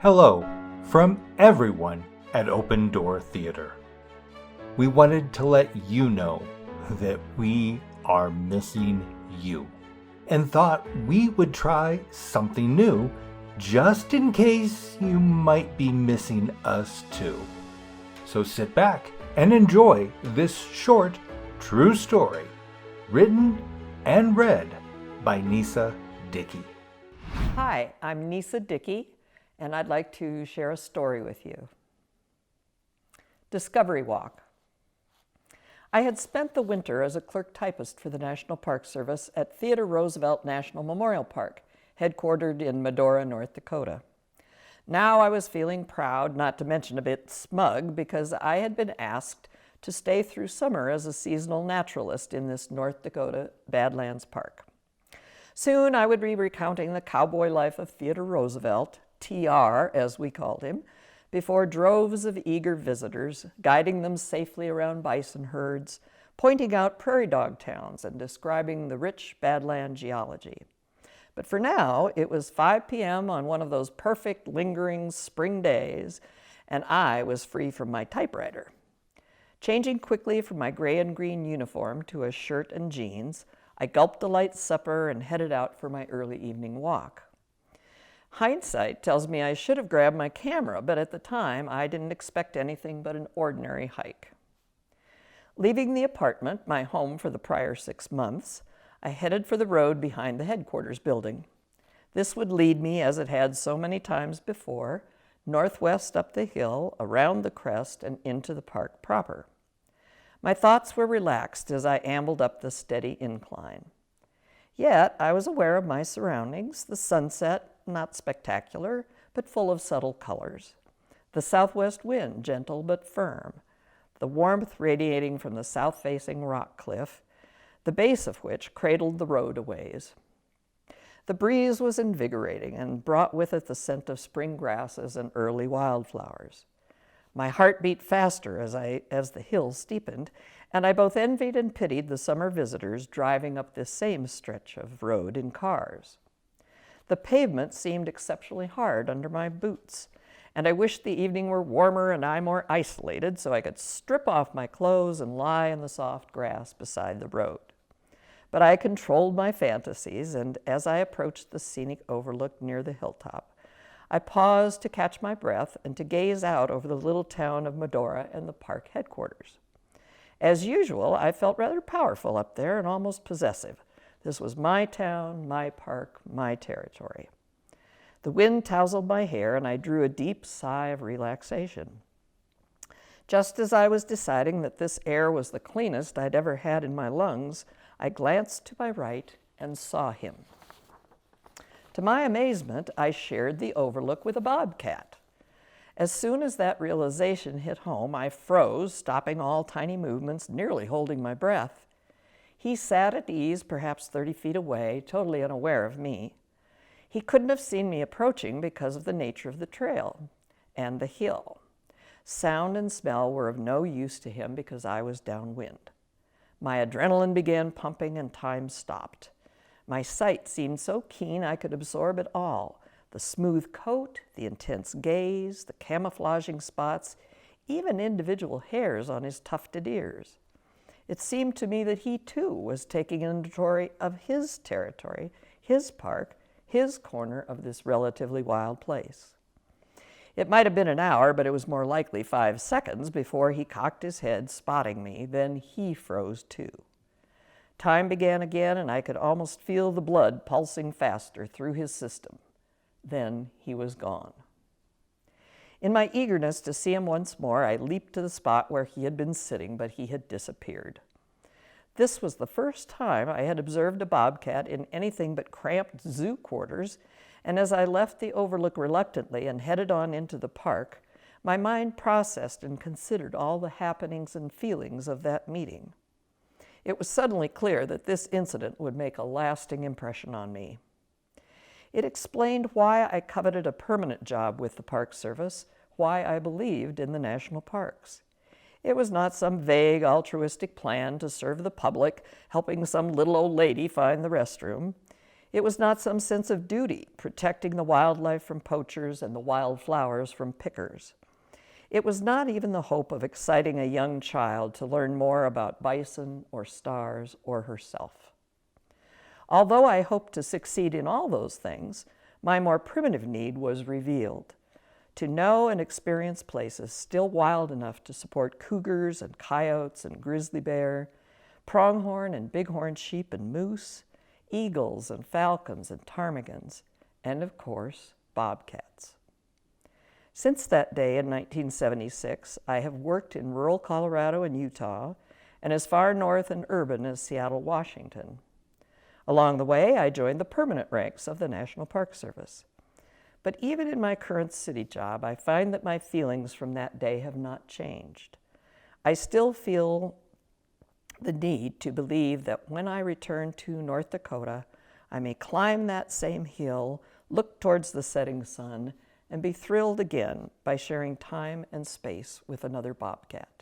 Hello from everyone at Open Door Theater. We wanted to let you know that we are missing you and thought we would try something new just in case you might be missing us too. So sit back and enjoy this short, true story written and read by Neysa Dickey. Hi, I'm Neysa Dickey, and I'd like to share a story with you. Discovery Walk. I had spent the winter as a clerk typist for the National Park Service at Theodore Roosevelt National Memorial Park, headquartered in Medora, North Dakota. Now I was feeling proud, not to mention a bit smug, because I had been asked to stay through summer as a seasonal naturalist in this North Dakota Badlands Park. Soon I would be recounting the cowboy life of Theodore Roosevelt, TR as we called him, before droves of eager visitors, guiding them safely around bison herds, pointing out prairie dog towns and describing the rich badland geology. But for now, it was 5 p.m. on one of those perfect lingering spring days, and I was free from my typewriter. Changing quickly from my gray and green uniform to a shirt and jeans, I gulped a light supper and headed out for my early evening walk. Hindsight tells me I should have grabbed my camera, but at the time I didn't expect anything but an ordinary hike. Leaving the apartment, my home for the prior 6 months, I headed for the road behind the headquarters building. This would lead me, as it had so many times before, northwest up the hill, around the crest, and into the park proper. My thoughts were relaxed as I ambled up the steady incline. Yet I was aware of my surroundings, the sunset, not spectacular, but full of subtle colors. The southwest wind, gentle but firm. The warmth radiating from the south-facing rock cliff, the base of which cradled the road a ways. The breeze was invigorating and brought with it the scent of spring grasses and early wildflowers. My heart beat faster as the hill steepened, and I both envied and pitied the summer visitors driving up this same stretch of road in cars. The pavement seemed exceptionally hard under my boots, and I wished the evening were warmer and I more isolated so I could strip off my clothes and lie in the soft grass beside the road. But I controlled my fantasies, and as I approached the scenic overlook near the hilltop, I paused to catch my breath and to gaze out over the little town of Medora and the park headquarters. As usual, I felt rather powerful up there and almost possessive. This was my town, my park, my territory. The wind tousled my hair, and I drew a deep sigh of relaxation. Just as I was deciding that this air was the cleanest I'd ever had in my lungs, I glanced to my right and saw him. To my amazement, I shared the overlook with a bobcat. As soon as that realization hit home, I froze, stopping all tiny movements, nearly holding my breath. He sat at ease, perhaps 30 feet away, totally unaware of me. He couldn't have seen me approaching because of the nature of the trail and the hill. Sound and smell were of no use to him because I was downwind. My adrenaline began pumping and time stopped. My sight seemed so keen I could absorb it all. The smooth coat, the intense gaze, the camouflaging spots, even individual hairs on his tufted ears. It seemed to me that he, too, was taking inventory of his territory, his park, his corner of this relatively wild place. It might have been an hour, but it was more likely 5 seconds before he cocked his head, spotting me. Then he froze, too. Time began again, and I could almost feel the blood pulsing faster through his system. Then he was gone. In my eagerness to see him once more, I leaped to the spot where he had been sitting, but he had disappeared. This was the first time I had observed a bobcat in anything but cramped zoo quarters, and as I left the overlook reluctantly and headed on into the park, my mind processed and considered all the happenings and feelings of that meeting. It was suddenly clear that this incident would make a lasting impression on me. It explained why I coveted a permanent job with the Park Service, why I believed in the national parks. It was not some vague altruistic plan to serve the public, helping some little old lady find the restroom. It was not some sense of duty, protecting the wildlife from poachers and the wildflowers from pickers. It was not even the hope of exciting a young child to learn more about bison or stars or herself. Although I hoped to succeed in all those things, my more primitive need was revealed: to know and experience places still wild enough to support cougars and coyotes and grizzly bear, pronghorn and bighorn sheep and moose, eagles and falcons and ptarmigans, and of course, bobcats. Since that day in 1976, I have worked in rural Colorado and Utah, and as far north and urban as Seattle, Washington. Along the way, I joined the permanent ranks of the National Park Service. But even in my current city job, I find that my feelings from that day have not changed. I still feel the need to believe that when I return to North Dakota, I may climb that same hill, look towards the setting sun, and be thrilled again by sharing time and space with another bobcat.